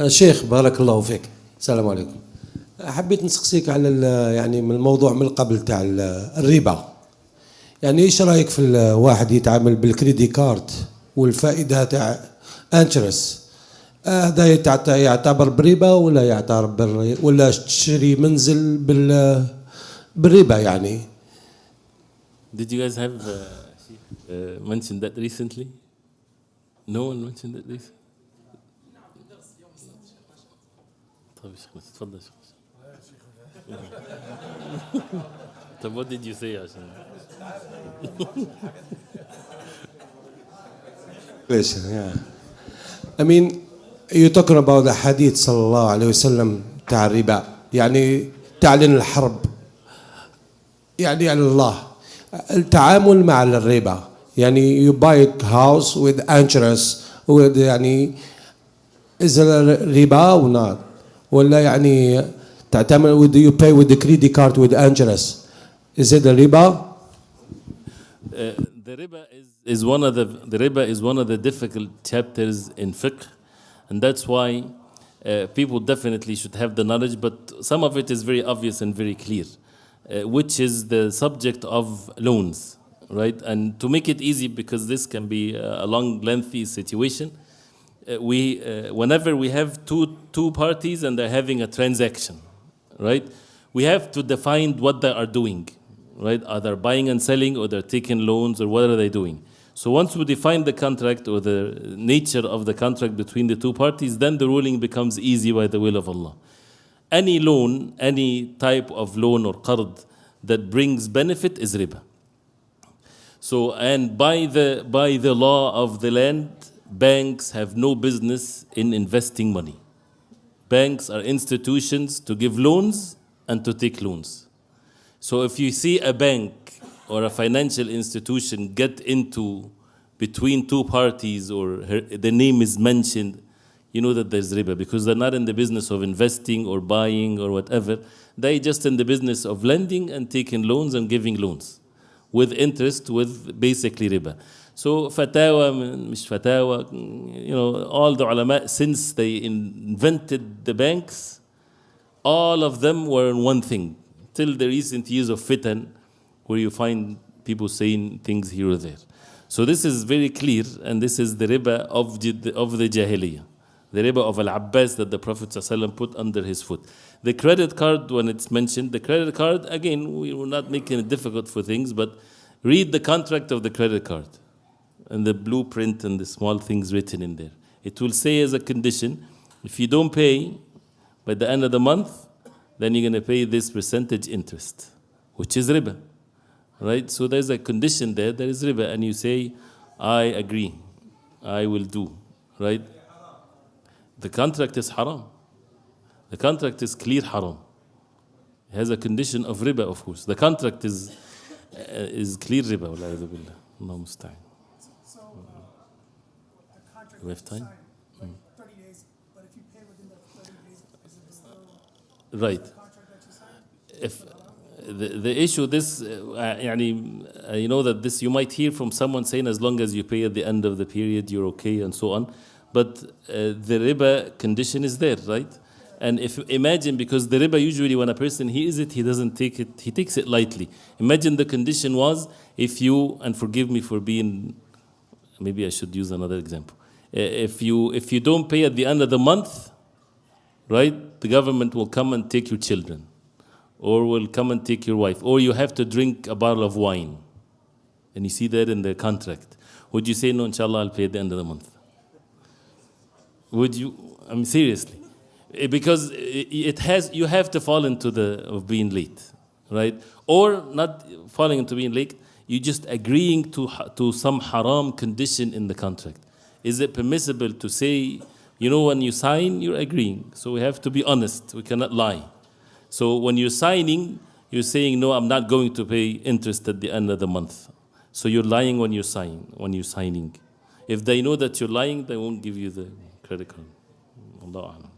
شيخ بارك الله فيك. السلام عليكم. حبيت نسقسيك على يعني من الموضوع من قبل تاع الربا. يعني ايش رايك في الواحد يتعامل بالكريدي كارد والفائده تاع انترس؟ هذا يعتبر بربا ولا يعتبر ولا تشتري منزل بالربا يعني؟ Did you guys have mentioned that recently? No one mentioned that recently. طيب تفضل يا شيخ. طيب what did you say عشان I mean you're talking about the hadith صلى الله عليه وسلم تاع الربا، يعني تعلن الحرب يعني على الله. التعامل مع الربا يعني you buy a house with interest with يعني is it ربا or not؟ ولا يعني تعتمد with you pay with the credit card with interest is it a riba؟ The riba is one of the difficult chapters in fiqh, and that's why people definitely should have the knowledge, but some of it is very obvious and very clear, which is the subject of loans, right? And to make it easy, because this can be a long, lengthy situation, whenever we have two parties and they're having a transaction, right? We have to define what they are doing, right? Are they buying and selling, or they're taking loans, or what are they doing? So once we define the contract or the nature of the contract between the two parties, then the ruling becomes easy by the will of Allah. Any loan, any type of loan or qard that brings benefit is riba. So, and by the law of the land, banks have no business in investing money. Banks are institutions to give loans and to take loans. So if you see a bank or a financial institution get into between two parties, or the name is mentioned, you know that there's riba, because they're not in the business of investing or buying or whatever. They're just in the business of lending and taking loans and giving loans with interest, with basically riba. So fatawa, mish fatawa, you know, all the ulama, since they invented the banks, all of them were in one thing, till the recent years of fitan, where you find people saying things here or there. So this is very clear, and this is the riba of the Jahiliyyah, the riba of Al-Abbas that the Prophet ﷺ put under his foot. The credit card, when it's mentioned, the credit card, again, we were not making it difficult for things, but read the contract of the credit card and the blueprint and the small things written in there. It will say as a condition, if you don't pay by the end of the month, then you're going to pay this percentage interest, which is riba, right? So there's a condition there is riba, and you say, I agree, I will do, right? The contract is haram. The contract is clear haram. It has a condition of riba, of course. The contract is clear riba. Allah musta'an. So the contract we have time? Signed, like 30 days, but if you pay within the 30 days, is it still right? The contract that you signed? If the issue, this, you know that this you might hear from someone saying, as long as you pay at the end of the period, you're okay, and so on. But the riba condition is there, right? And if imagine, because the riba usually when a person hears it, he doesn't take it, he takes it lightly. Imagine the condition was, if you, and forgive me for being, maybe I should use another example. If you don't pay at the end of the month, right, the government will come and take your children, or will come and take your wife, or you have to drink a bottle of wine, and you see that in the contract. Would you say, no, inshallah, I'll pay at the end of the month? Would you? I mean, seriously. Because you have to fall into of being late, right? Or not falling into being late, you're just agreeing to some haram condition in the contract. Is it permissible to say, you know, when you sign, you're agreeing. So we have to be honest, we cannot lie. So when you're signing, you're saying, no, I'm not going to pay interest at the end of the month. So you're lying when you're signing. If they know that you're lying, they won't give you the credit card. Allah A'lam.